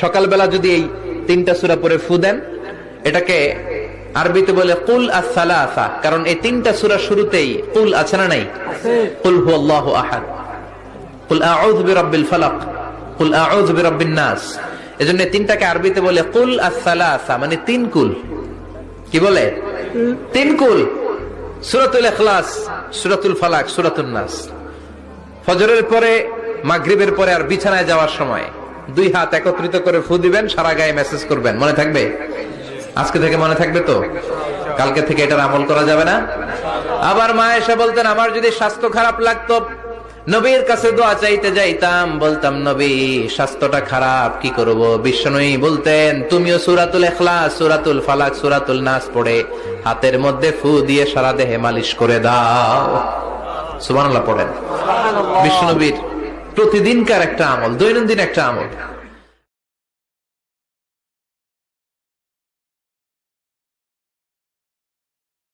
সকালবেলা যদি এই তিনটা সূরা পড়ে ফু দেন, এটাকে আরবিতে বলে কুল আস-সালাসা, কারণ এই তিনটা সূরা শুরুতেই কুল আছে না নাই? কুল হুয়াল্লাহু আহাদ, কুল আউযু বিরাব্বিল ফালাক, কুল আউযু বিরাব্বিন নাস। এজন্য তিনটাকে আরবিতে বলে কুল আস-সালাসা, মানে তিন কুল। কি বলে? তিন কুল। সূরাতুল ইখলাস, সূরাতুল ফালাক, সূরাতুন নাস। ফজরের পরে, মাগরিবের পরে আর বিছানায় যাওয়ার সময় দুই হাত একত্রিত করে ফু দিবেন, সারা গায়ে মেসেজ করবেন। মনে থাকবে? আজকে থেকে মনে থাকবে তো? কালকে থেকে এটার আমল করা যাবে না? আবার মা এসে বলতেন, আমার যদি স্বাস্থ্য খারাপ লাগতো, নবীর কাছে দোয়া চাইতে যাইতাম, বলতাম নবী স্বাস্থ্যটা খারাপ, কি করব? বিশ্বনবী বলতেন, তুমিও সূরাতুল ইখলাস, সূরাতুল ফালাক, সূরাতুল নাস পড়ে হাতের মধ্যে ফু দিয়ে সারা দেহে মালিশ করে দাও। সুবহানাল্লাহ পড়েন। বিশ্বনবীর প্রতিদিনকার একটা আমল, দৈনন্দিন একটা আমল।